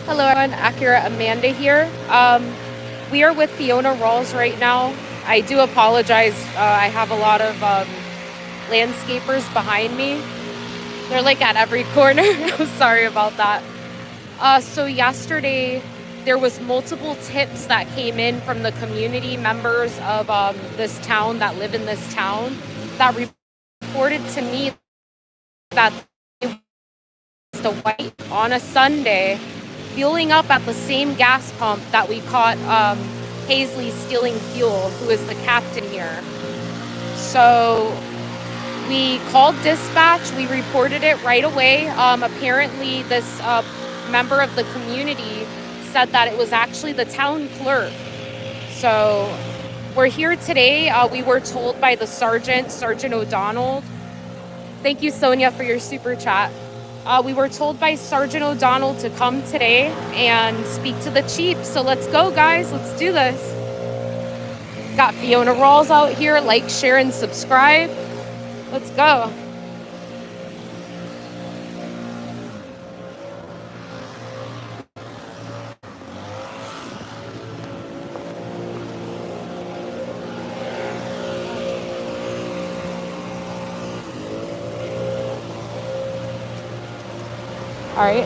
Hello, everyone. Accurate Amanda here. We are with Fiona Rawls right now. I do apologize. I have a lot of landscapers behind me. They're like at every corner. I'm sorry about that. So yesterday, there was multiple tips that came in from the community members of this town that live in this town that reported to me that they the white on a Sunday, fueling up at the same gas pump that we caught Paisley stealing fuel, who is the captain here. So we called dispatch. We reported it right away. Apparently, this member of the community said that it was actually the town clerk. So we're here today. We were told by the Sergeant O'Donnell. Thank you, Sonia, for your super chat. We were told by Sergeant O'Donnell to come today and speak to the chief. So let's go, guys. Let's do this. Got Fiona Rawls out here. Like, share, and subscribe. Let's go. All right.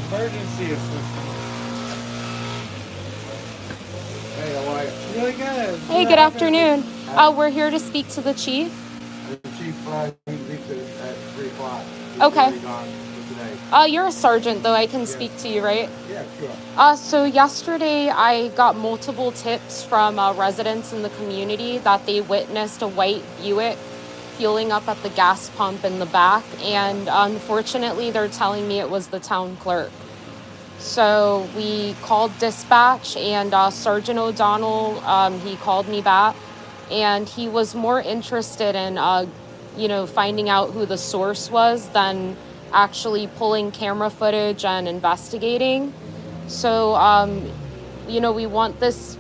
Emergency assistant. Hey, how are you? Really good. Hey, good afternoon. We're here to speak to the chief. The chief, he leaves at 3 o'clock. He's Okay. already gone for today. You're a sergeant, though. I can speak to you, right? Yeah, sure. So yesterday I got multiple tips from residents in the community that they witnessed a white Buick fueling up at the gas pump in the back, and unfortunately they're telling me it was the town clerk. So we called dispatch, and Sergeant O'Donnell, he called me back, and he was more interested in finding out who the source was than actually pulling camera footage and investigating. So, we want this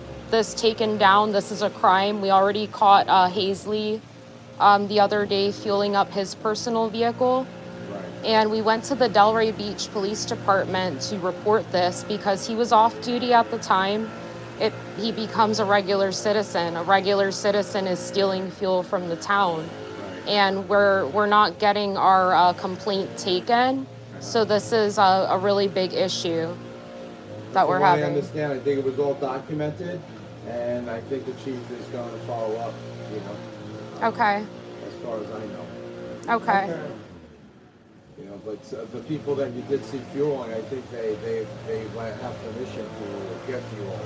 taken down. This is a crime. We already caught Hazley the other day fueling up his personal vehicle. Right. And we went to the Delray Beach Police Department to report this because he was off duty at the time. He becomes a regular citizen. A regular citizen is stealing fuel from the town. Right. And we're not getting our complaint taken. So this is a really big issue that we're having. I understand. I think it was all documented, and I think the chief is going to follow up, Okay. as far as I know. Okay. But the people that you did see fueling, I think they have permission to get fuel.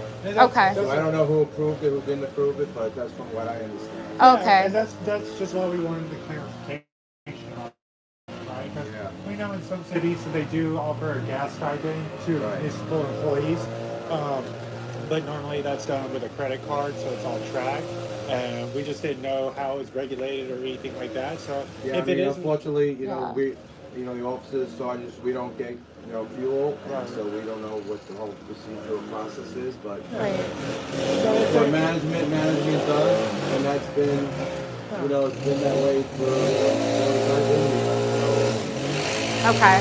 Okay. So I don't know who approved it, who didn't approve it, but that's from what I understand. Okay. And that's just why we wanted the clarification on it, right? 'Cause Yeah. we know in some cities that they do offer a gas stipend to Right. municipal employees, but normally that's done with a credit card, so it's all tracked. And we just didn't know how it was regulated or anything like that. So Yeah, if it is, unfortunately, Yeah. the officers, sergeants, we don't get, fuel, Right. so we don't know what the whole procedural process is, but Right. for management does, and that's been, it's been that way for, Okay.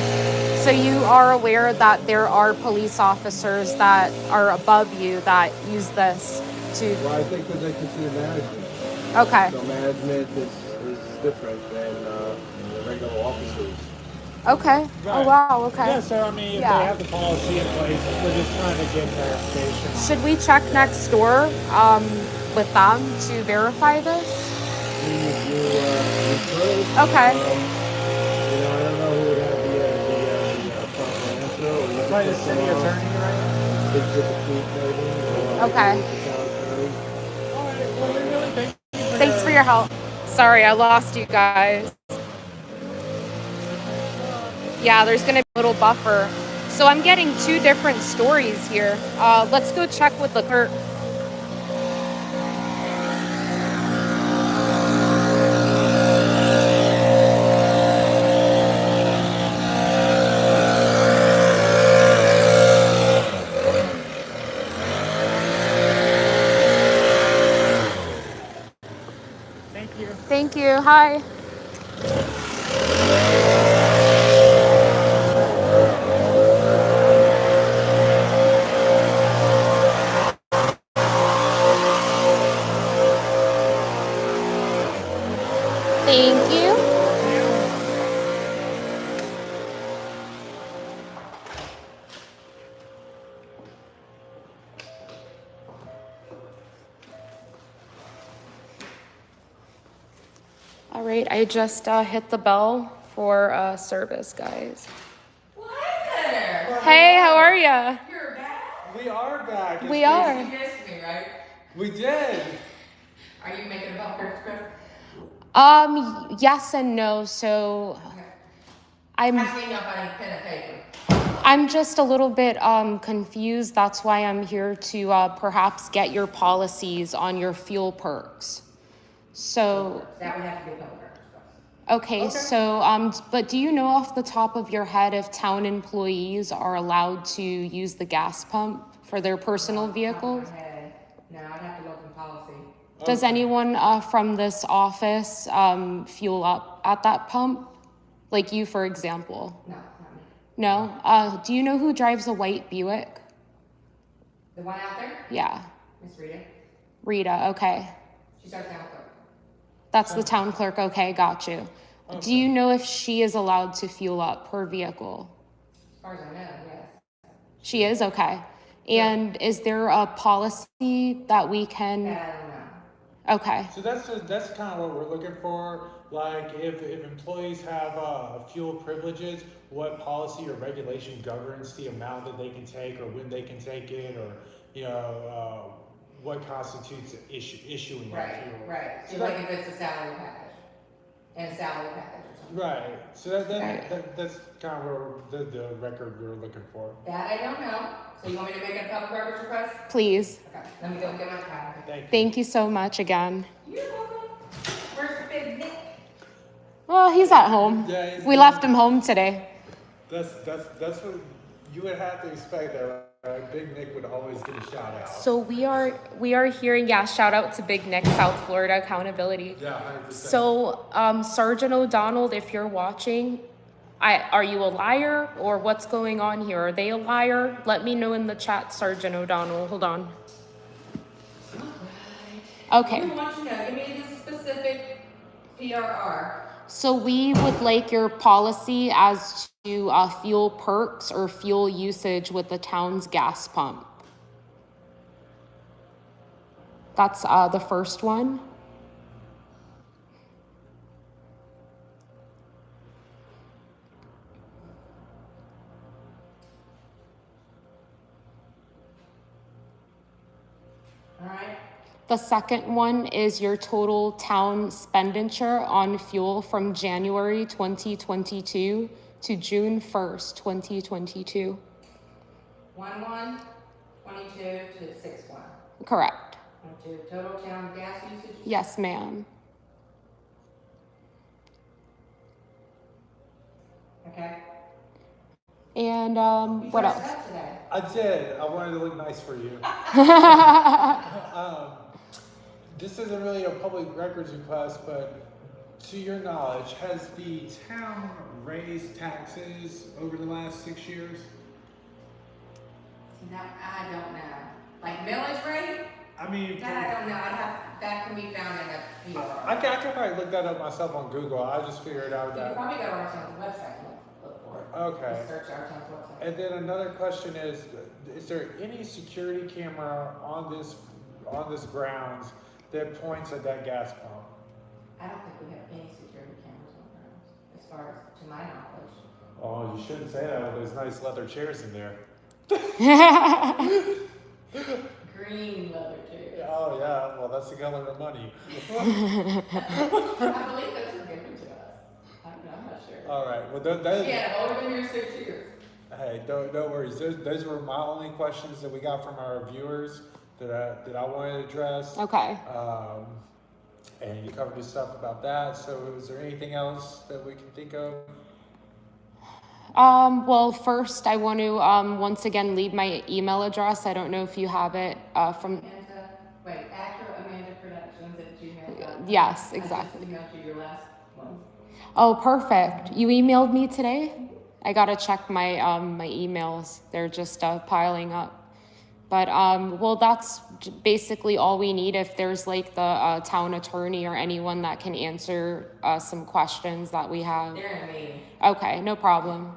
So you are aware that there are police officers that are above you that use this to... Well, I think that they consider management. Okay. So management is different than the regular officers. Okay. Right. Oh, wow. Okay. yeah. So I mean, if Yeah. they have the policy in place, we're just trying to get clarification. Should we check next door with them to verify this? You could. Okay. I don't know who would have the proper answer. Or Like the city attorney, right? Speak with the chief, maybe. Or Okay. the town attorney. All right. Well, we really thank you. Thanks for your help. Sorry, I lost you guys. Yeah, there's going to be a little buffer. So I'm getting two different stories here. Let's go check with the clerk. Thank you. Thank you. Hi. Thank you. All right, I just hit the bell for service, guys. Well, hey there. Hey, how are ya? You're back? We are back. It's We are. You missed me, right? We did. Are you making a bumper express? Yes and no. So Okay. I'm Pass me enough on pen and paper. I'm just a little bit confused. That's why I'm here to perhaps get your policies on your fuel perks. So, That would have to be a bumper express. okay, so, but do you know off the top of your head if town employees are allowed to use the gas pump for their personal vehicles? Okay. No, I'd have to look in policy. Does anyone from this office fuel up at that pump? Like you, for example? No, not me. No? Do you know who drives a white Buick? The one out there? Yeah. Miss Rita. Rita, okay. She's our town clerk. That's the town clerk, okay, got you. Do you know if she is allowed to fuel up her vehicle? As far as I know, yes. She is, okay. And is there a policy that we can, I don't know. okay, So that's kind of what we're looking for. Like if employees have fuel privileges, what policy or regulation governs the amount that they can take or when they can take it, or what constitutes issuing that fuel. Right. So So like if it's a salary package, and a salary package or something. Right. So Right. that's kind of where the record we're looking for. That I don't know. So you want me to make a public records request? please. Okay. Let me go get my card. Thank you. Thank you so much again. You're welcome. Where's the big Nick? Well, he's at home. Yeah, he's We at left him home today. That's what you would have to expect. That Big Nick would always get a shout out. So we are hearing, yeah, shout out to Big Nick, South Florida Accountability. Yeah, 100%. So, Sergeant O'Donnell, if you're watching, are you a liar or what's going on here? Are they a liar? Let me know in the chat, Sergeant O'Donnell. Hold on. Okay. We want to know. Give me the specific PRR. So we would like your policy as to fuel perks or fuel usage with the town's gas pump. That's the first one. All right. The second one is your total town expenditure on fuel from January 2022 to June 1st, 2022. 1/1, 22 to 6/1. Correct. 22 total town gas usage. Yes, ma'am. Okay. And You what dressed else? up today. I did. I wanted to look nice for you. This isn't really a public records request, but to your knowledge, has the town raised taxes over the last 6 years? No, I don't know. Like millage rate? I mean, That I don't know. That can be found in a PRR. I can probably look that up myself on Google. I just figured out You can that. probably go to our town's website and look for it. Okay. Just search our town's website. And then another question is there any security camera on this grounds that points at that gas pump? I don't think we have any security cameras on grounds, as far as to my knowledge. Oh, you shouldn't say that with those nice leather chairs in there. Green leather chairs. Oh yeah, well that's the color of money. I believe those were given to us. I'm not sure. All right, well those, Yeah, I've only been here 6 years. hey, don't worries. Those were my only questions that we got from our viewers that I wanted to address. Okay. And you covered the stuff about that. So is there anything else that we can think of? Well, first I want to once again leave my email address. I don't know if you have it from. Wait, actor Amanda Productions at gmail.com. Yes, I exactly. just emailed you your last one. Oh, perfect. You emailed me today? I gotta check my my emails. They're just piling up. But well, that's basically all we need. If there's like the town attorney or anyone that can answer some questions that we have. They're in a meeting. Okay, no problem.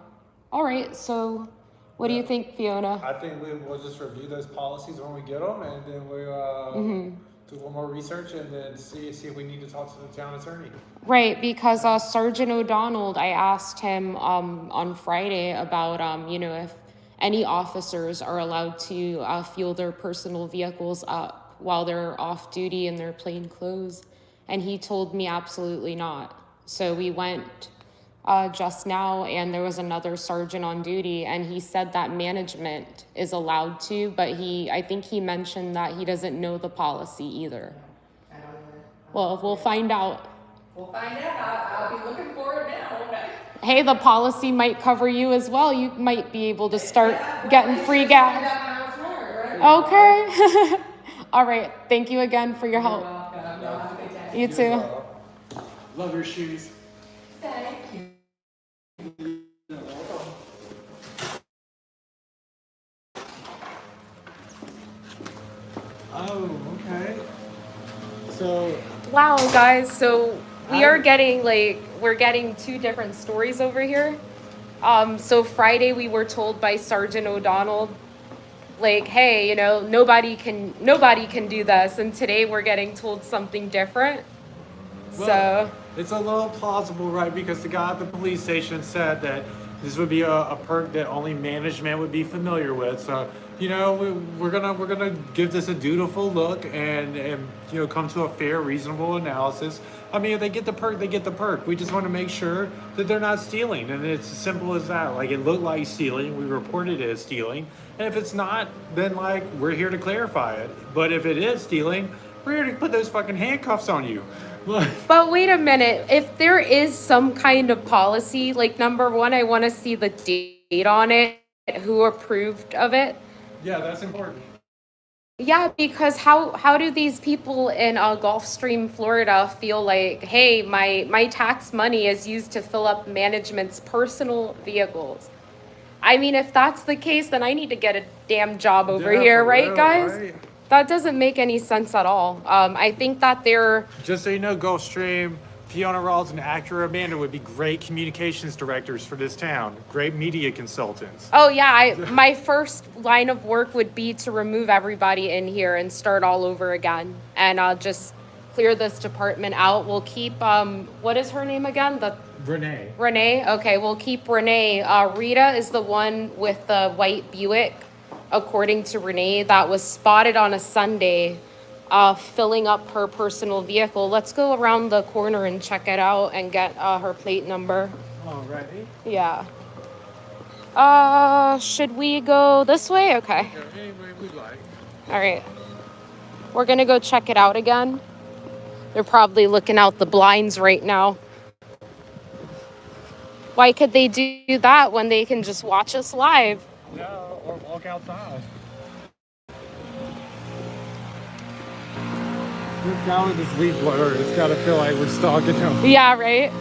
All right. So, what do you think, Fiona? I think we'll just review those policies when we get them, and then we'll do a little more research, and then see if we need to talk to the town attorney. Right, because Sergeant O'Donnell, I asked him on Friday about you know, if any officers are allowed to fuel their personal vehicles up while they're off duty in their plain clothes, and he told me absolutely not. So we went just now, and there was another sergeant on duty, and he said that management is allowed to, but I think he mentioned that he doesn't know the policy either. I don't know. Well, we'll find out. We'll find out. I'll be looking for it now. Hey, the policy might cover you as well. You might be able to start getting free gas. Okay. All right. Thank you again for your help. You too. Love your shoes. Thank you. Oh, okay. So, Wow, guys. So we're getting two different stories over here. So Friday we were told by Sergeant O'Donnell, like, hey, you know, nobody can do this, and today we're getting told something different. well, it's a little plausible, right? Because the guy at the police station said that this would be a perk that only management would be familiar with. So, you know, we're gonna give this a dutiful look and you know, come to a fair, reasonable analysis. I mean, if they get the perk, they get the perk. We just want to make sure that they're not stealing, and it's as simple as that. Like, it looked like stealing, we reported it as stealing, and if it's not, then like, we're here to clarify it. But if it is stealing, we're here to put those fucking handcuffs on you. But wait a minute. If there is some kind of policy, like, number one, I want to see the date on it, who approved of it. Yeah, that's important. Yeah, because how do these people in Gulfstream, Florida feel like, hey, my tax money is used to fill up management's personal vehicles? I mean, if that's the case, then I need to get a damn job over Yeah, here, for right, real, guys? right? That doesn't make any sense at all. I think that they're... Just so you know, Gulfstream, Fiona Rawls and Acura Amanda would be great communications directors for this town. Great media consultants. Oh, yeah, my first line of work would be to remove everybody in here and start all over again. And I'll just clear this department out. We'll keep, what is her name again? Renee. Renee? Okay, we'll keep Renee. Rita is the one with the white Buick, according to Renee, that was spotted on a Sunday filling up her personal vehicle. Let's go around the corner and check it out and get her plate number. Alrighty. Yeah. Should we go this way? Okay. Any way we like. All right. We're going to go check it out again. They're probably looking out the blinds right now. Why could they do that when they can just watch us live? No, or walk outside. This guy with his leaf blower has got to feel like we're stalking him. Yeah, right?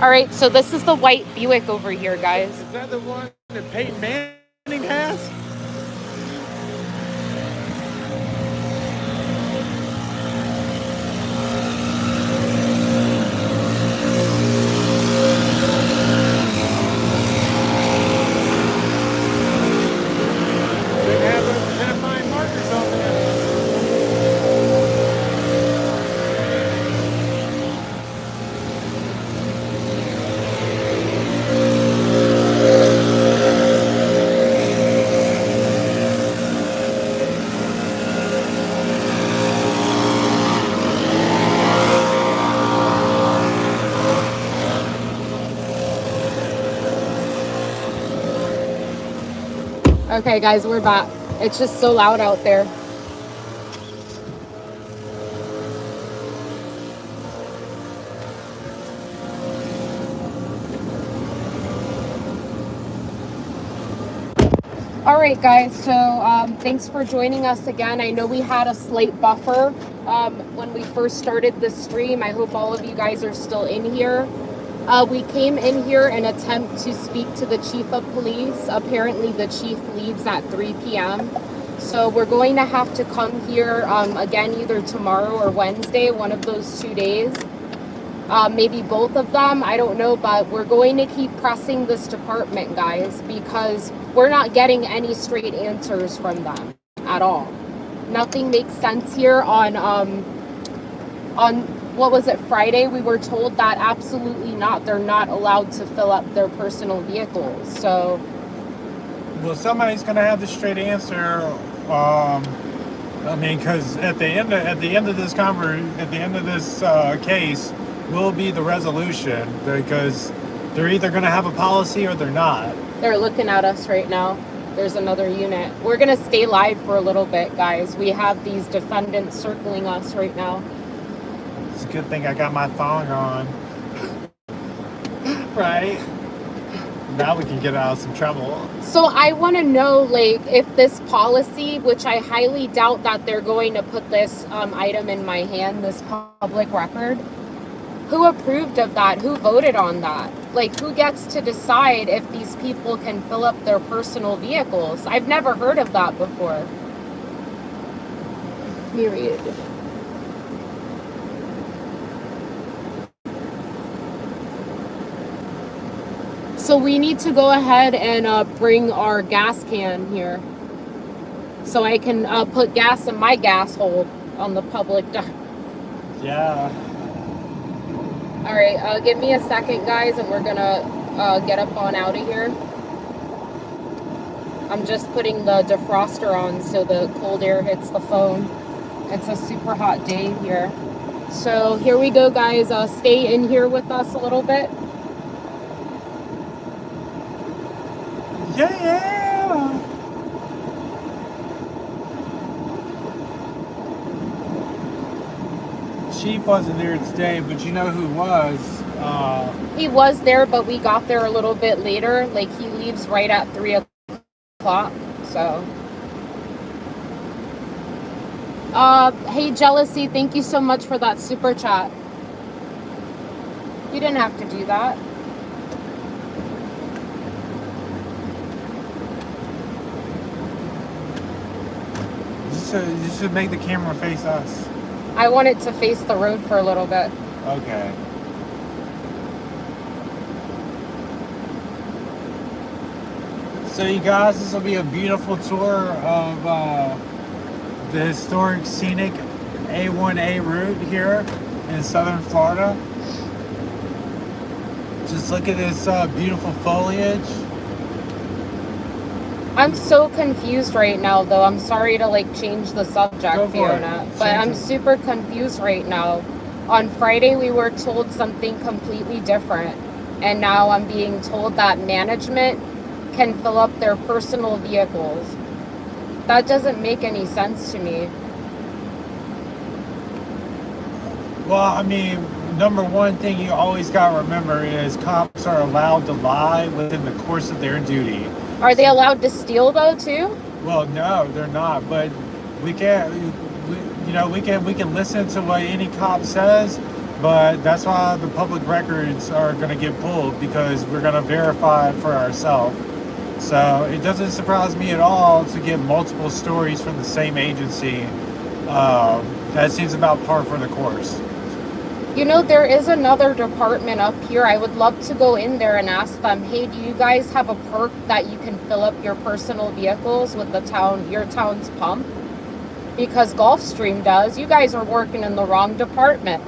All right, so this is the white Buick over here, guys. Is that the one that Peyton Manning has? They have those identifying markers on there. Okay, guys, we're back. It's just so loud out there. All right, guys. So thanks for joining us again. I know we had a slight buffer when we first started the stream. I hope all of you guys are still in here. We came in here in an attempt to speak to the chief of police. Apparently, the chief leaves at 3 p.m. So we're going to have to come here again either tomorrow or Wednesday, one of those 2 days. Maybe both of them, I don't know, but we're going to keep pressing this department, guys, because we're not getting any straight answers from them at all. Nothing makes sense here. On what was it, Friday, we were told that absolutely not, they're not allowed to fill up their personal vehicles. So Well, somebody's going to have the straight answer. I mean, because at the end of this case will be the resolution, because they're either going to have a policy or they're not. they're looking at us right now. There's another unit. We're going to stay live for a little bit, guys. We have these defendants circling us right now. It's a good thing I got my thong on. Right? Now we can get out of some trouble. So I want to know, like, if this policy, which I highly doubt that they're going to put this item in my hand, this public record, who approved of that? Who voted on that? Like, who gets to decide if these people can fill up their personal vehicles? I've never heard of that before. Period. So we need to go ahead and bring our gas can here, so I can put gas in my gas hole on the public dock. Yeah. All right, give me a second, guys, and we're gonna get up on out of here. I'm just putting the defroster on so the cold air hits the phone. It's a super hot day here. So here we go, guys. Stay in here with us a little bit. Yeah. Chief wasn't there today, but you know who was? He was there, but we got there a little bit later. Like, he leaves right at 3 o'clock, so. Hey, Jealousy, thank you so much for that super chat. You didn't have to do that. You should make the camera face us. I want it to face the road for a little bit. Okay. So you guys, this will be a beautiful tour of the historic scenic A1A route here in southern Florida. Just look at this beautiful foliage. I'm so confused right now, though. I'm sorry to, like, change the subject, Go for Fiona, it. but Change I'm it. super confused right now. On Friday, we were told something completely different, and now I'm being told that management can fill up their personal vehicles. That doesn't make any sense to me. Well, I mean, number one thing you always got to remember is cops are allowed to lie within the course of their duty. Are they allowed to steal, though, too? Well, no, they're not. But we can listen to what any cop says. But that's why the public records are going to get pulled, because we're going to verify it for ourselves. So it doesn't surprise me at all to get multiple stories from the same agency. That seems about par for the course. You know, there is another department up here. I would love to go in there and ask them, hey, do you guys have a perk that you can fill up your personal vehicles with your town's pump? Because Gulfstream does. You guys are working in the wrong department.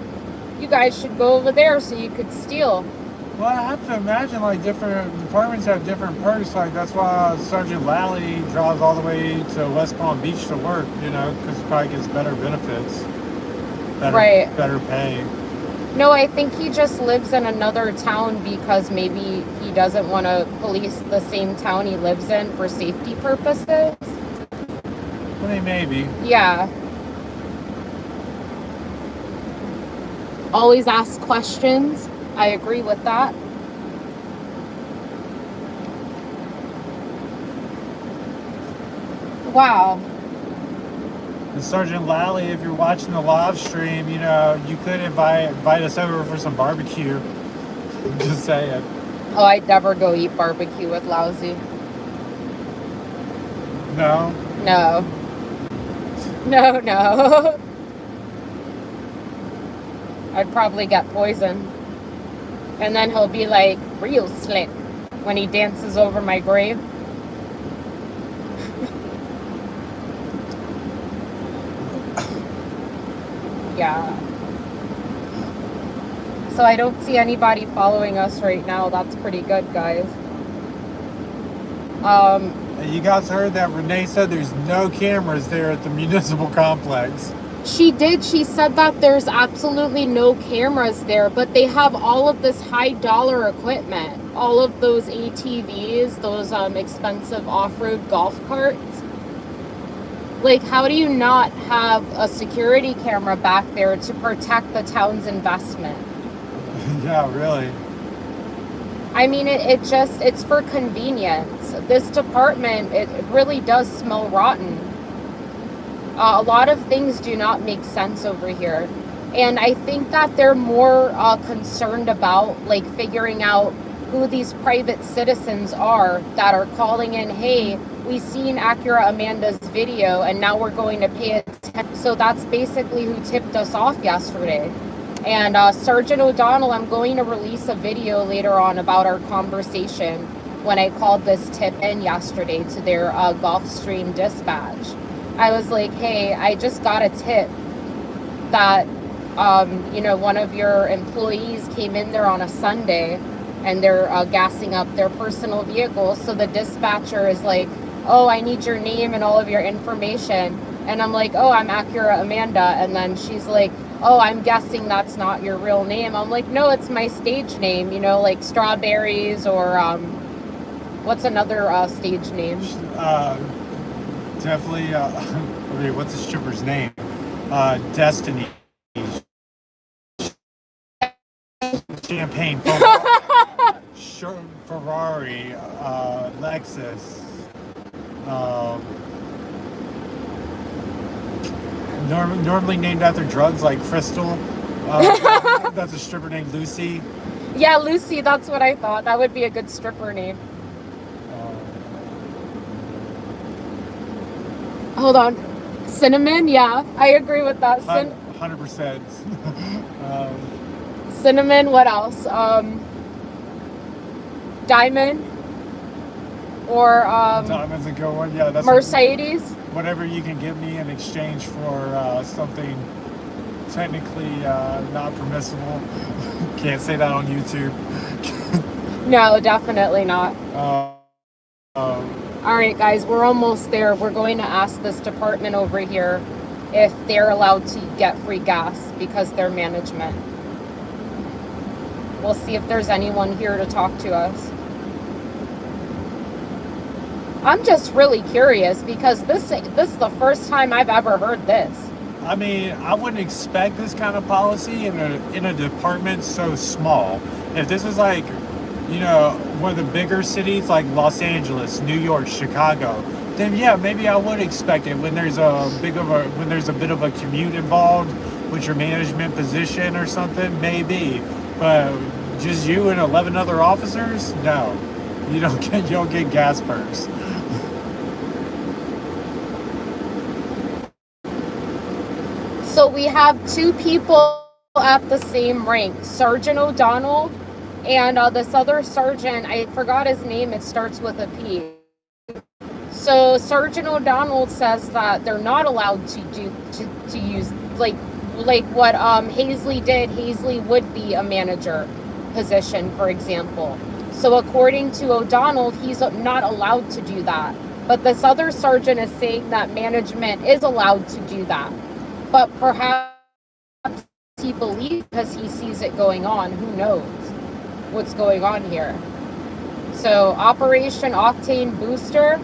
You guys should go over there so you could steal. Well, I have to imagine, like, different departments have different perks. Like, that's why Sergeant Lally drives all the way to West Palm Beach to work, because he probably gets better benefits. Better pay. No, I think he just lives in another town because maybe he doesn't want to police the same town he lives in for safety purposes. I mean, maybe. Yeah. Always ask questions. I agree with that. Wow. And Sergeant Lally, if you're watching the live stream, you know, you could invite us over for some barbecue. Just saying. Oh, I'd never go eat barbecue with Lousy. No? No. No. I'd probably get poisoned. And then he'll be like, real slick when he dances over my grave. Yeah. So I don't see anybody following us right now. That's pretty good, guys. You guys heard that Renee said there's no cameras there at the municipal complex. She did. She said that there's absolutely no cameras there, but they have all of this high dollar equipment. All of those ATVs, those expensive off-road golf carts. Like, how do you not have a security camera back there to protect the town's investment? Yeah, really. I mean, it's for convenience. This department, it really does smell rotten. A lot of things do not make sense over here. And I think that they're more concerned about, like, figuring out who these private citizens are that are calling in, hey, we seen Acura Amanda's video and now we're going to pay attention. So that's basically who tipped us off yesterday. And Sergeant O'Donnell, I'm going to release a video later on about our conversation when I called this tip in yesterday to their Gulfstream dispatch. I was like, hey, I just got a tip that, one of your employees came in there on a Sunday and they're gassing up their personal vehicle. So the dispatcher is like, oh, I need your name and all of your information. And I'm like, oh, I'm Acura Amanda. And then she's like, oh, I'm guessing that's not your real name. I'm like, no, it's my stage name, like Strawberries or what's another stage name? Definitely, what's the stripper's name? Destiny. Champagne. Ferrari. Lexus. Normally named after drugs like Crystal. That's a stripper named Lucy. Yeah, Lucy, that's what I thought. That would be a good stripper name. Hold on. Cinnamon? Yeah, I agree with that. 100%. Cinnamon, what else? Diamond? Or Diamond's a good one. Yeah, that's Mercedes? Whatever you can give me in exchange for something technically not permissible. Can't say that on YouTube. No, definitely not. All right, guys, we're almost there. We're going to ask this department over here if they're allowed to get free gas because they're management. We'll see if there's anyone here to talk to us. I'm just really curious because this is the first time I've ever heard this. I mean, I wouldn't expect this kind of policy in a department so small. If this was like, one of the bigger cities like Los Angeles, New York, Chicago, then yeah, maybe I would expect it when there's a bit of a commute involved with your management position or something, maybe. But just you and 11 other officers, no, you don't get gas perks. So we have two people at the same rank, Sergeant O'Donnell and this other sergeant, I forgot his name, it starts with a P. So Sergeant O'Donnell says that they're not allowed to use like what Hazley did. Hazley would be a manager position, for example. So according to O'Donnell, he's not allowed to do that. But this other sergeant is saying that management is allowed to do that. But perhaps he believes because he sees it going on. Who knows what's going on here? So Operation Octane Booster,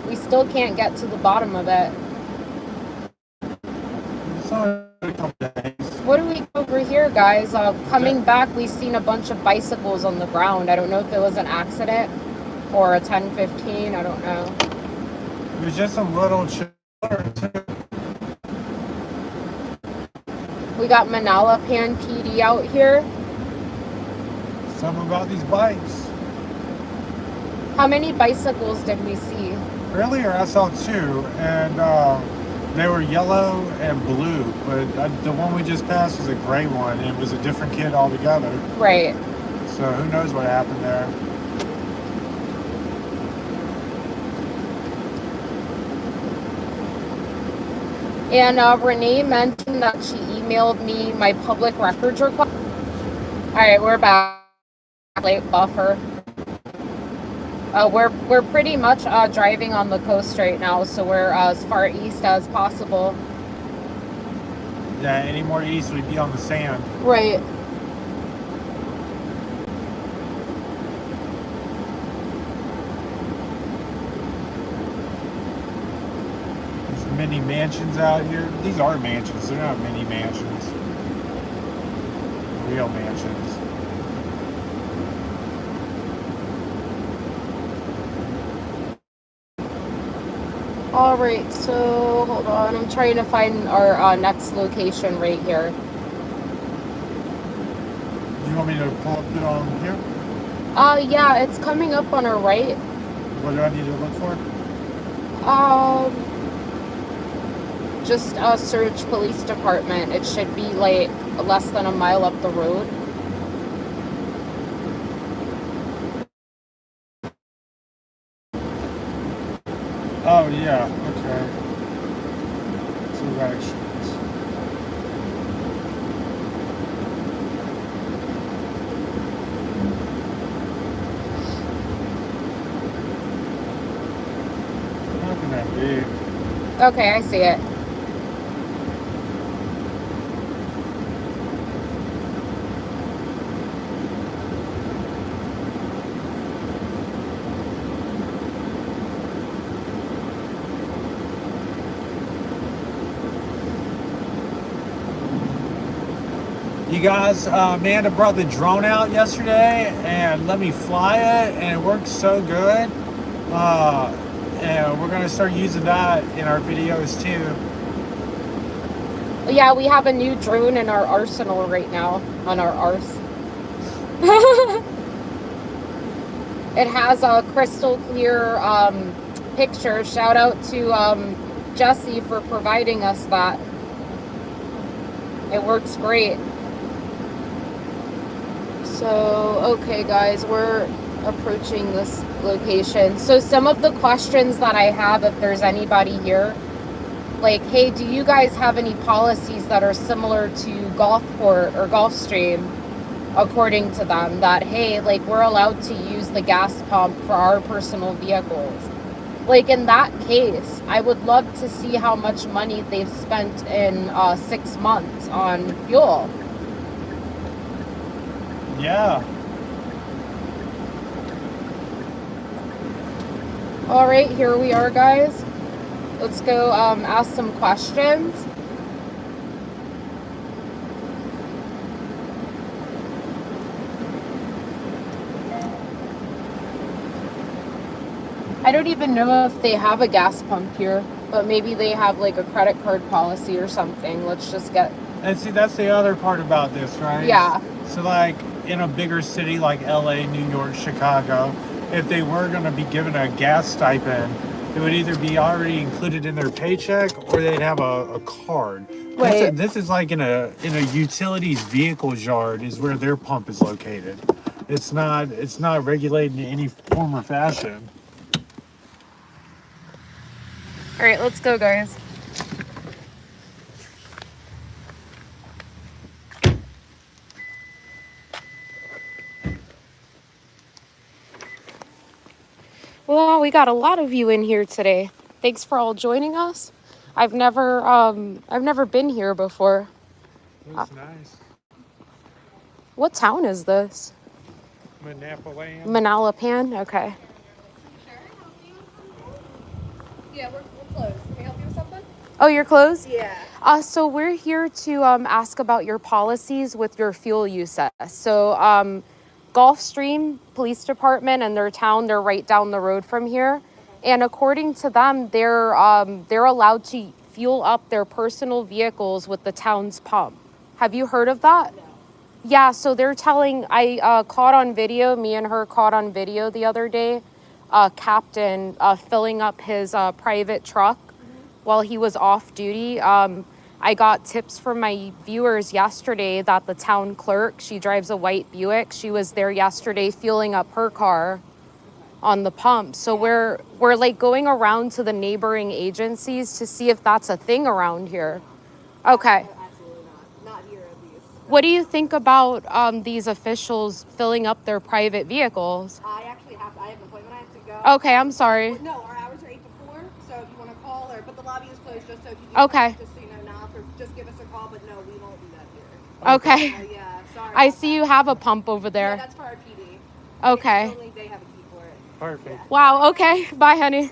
we still can't get to the bottom of it. What do we over here, guys? Coming back, we've seen a bunch of bicycles on the ground. I don't know if it was an accident or a 1015. I don't know. There's just some little children too. We got Manala Pan PD out here. Something about these bikes. How many bicycles did we see? Earlier I saw two, and they were yellow and blue, but the one we just passed was a gray one, and it was a different kid altogether. Right. So who knows what happened there. And Renee mentioned that she emailed me my public records request. All right, we're back. Late buffer. We're pretty much driving on the coast right now, so we're as far east as possible. Yeah, any more east, we'd be on the sand. Right. There's mini mansions out here. These are mansions. They're not mini mansions. Real mansions. All right, so hold on. I'm trying to find our next location right here. Do you want me to pull up it on here? Yeah, it's coming up on our right. What do I need to look for? Just search police department. It should be like less than a mile up the road. Oh yeah, okay. Directions. How can that be? Okay, I see it. You guys, Amanda brought the drone out yesterday and let me fly it, and it worked so good. And we're gonna start using that in our videos too. Yeah, we have a new drone in our arsenal right now, on our arse. It has a crystal clear picture. Shout out to Jesse for providing us that. It works great. So, okay guys, we're approaching this location. So some of the questions that I have, if there's anybody here, like, hey, do you guys have any policies that are similar to Gulfport or Gulfstream, according to them, that, hey, like, we're allowed to use the gas pump for our personal vehicles? Like, in that case, I would love to see how much money they've spent in 6 months on fuel. Yeah. All right, here we are, guys. Let's go ask some questions. I don't even know if they have a gas pump here, but maybe they have like a credit card policy or something. Let's just get... And see, that's the other part about this, right? Yeah. So like in a bigger city like LA, New York, Chicago, if they were going to be given a gas stipend, it would either be already included in their paycheck or they'd have a card. Right. This is like in a utilities vehicles yard is where their pump is located. It's not regulated in any form or fashion. All right, let's go, guys. Well, we got a lot of you in here today. Thanks for all joining us. I've never been here before. That's nice. What town is this? Manala. Pan? Okay. Yeah, we're closed. Can we help you with something? Oh, you're closed? Yeah. So we're here to ask about your policies with your fuel usage. So Gulfstream Police Department and their town, they're right down the road from here. And according to them, they're allowed to fuel up their personal vehicles with the town's pump. Have you heard of that? No. Yeah, so they're telling, I caught on video, me and her caught on video the other day, captain filling up his private truck while he was off duty. I got tips from my viewers yesterday that the town clerk, she drives a white Buick, she was there yesterday fueling up her car on the pump. So we're like going around to the neighboring agencies to see if that's a thing around here. Okay. Absolutely not. Not here, at least. What do you think about these officials filling up their private vehicles? I have an appointment. I have to go. Okay, I'm sorry. No, our hours are 8 to 4, so if you want to call but the lobby is closed just so if you Okay. just so you know, knock or just give us a call, but no, we won't do that here. Okay. Yeah, sorry. I see you have a pump over Yeah, there. that's for our PD. Okay. Only they have a key for it. Perfect. Wow, okay. Bye, honey.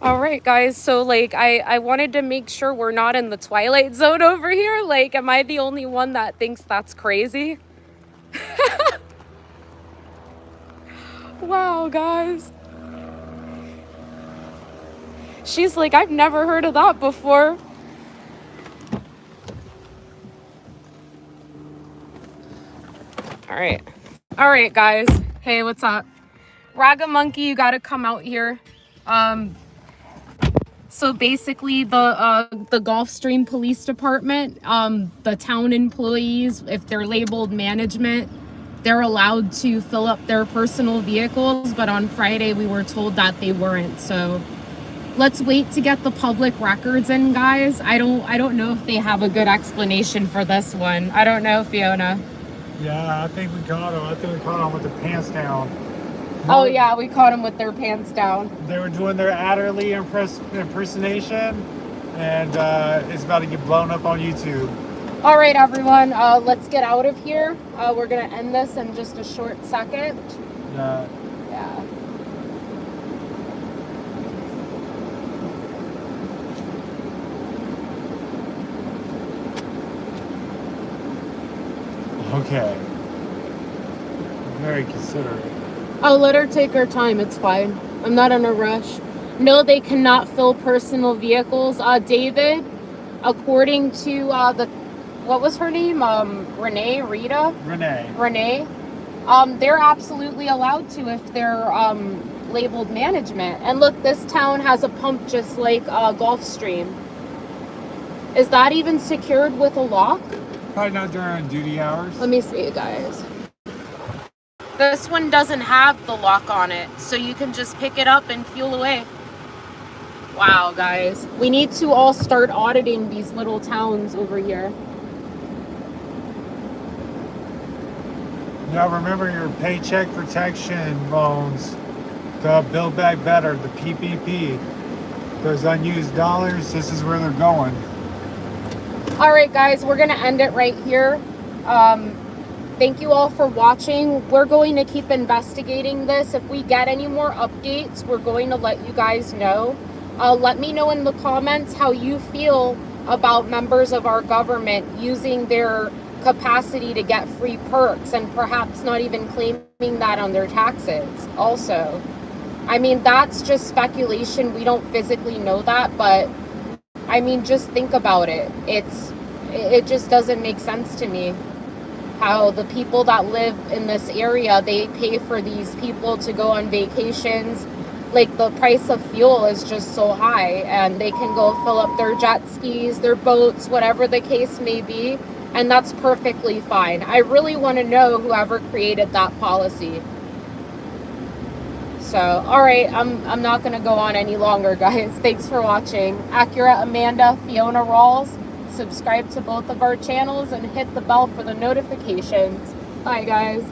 All right, guys. So, like, I wanted to make sure we're not in the Twilight Zone over here. Like, am I the only one that thinks that's crazy? Wow, guys. She's like, I've never heard of that before. All right, guys. Hey, what's up? Raga Monkey, you got to come out here. So basically, the Gulfstream Police Department, the town employees, if they're labeled management, they're allowed to fill up their personal vehicles. But on Friday, we were told that they weren't. So let's wait to get the public records in, guys. I don't know if they have a good explanation for this one. I don't know, Fiona. Yeah, I think we caught them. I think we caught them with their pants down. Oh yeah, we caught them with their pants down. They were doing their Adderley impersonation, and it's about to get blown up on YouTube. All right, everyone, let's get out of here. We're gonna end this in just a short second. Yeah. Yeah. Okay. Very considerate. I'll let her take her time. It's fine. I'm not in a rush. No, they cannot fill personal vehicles. David, according to what was her name? Renee? They're absolutely allowed to if they're labeled management. And look, this town has a pump just like Gulfstream. Is that even secured with a lock? Probably not during duty hours. Let me see, guys. This one doesn't have the lock on it, so you can just pick it up and fuel away. Wow, guys. We need to all start auditing these little towns over here. Now remember your paycheck protection loans, the Build Back Better, the PPP. Those unused dollars, this is where they're going. All right, guys, we're going to end it right here. Thank you all for watching. We're going to keep investigating this. If we get any more updates, we're going to let you guys know. Let me know in the comments how you feel about members of our government using their capacity to get free perks and perhaps not even claiming that on their taxes also. I mean, that's just speculation. We don't physically know that, but I mean, just think about it. It just doesn't make sense to me how the people that live in this area, they pay for these people to go on vacations. Like, the price of fuel is just so high, and they can go fill up their jet skis, their boats, whatever the case may be, and that's perfectly fine. I really want to know whoever created that policy. So, all right, I'm not going to go on any longer, guys. Thanks for watching. Accurate Amanda, Fiona Rawls. Subscribe to both of our channels and hit the bell for the notifications. Bye, guys.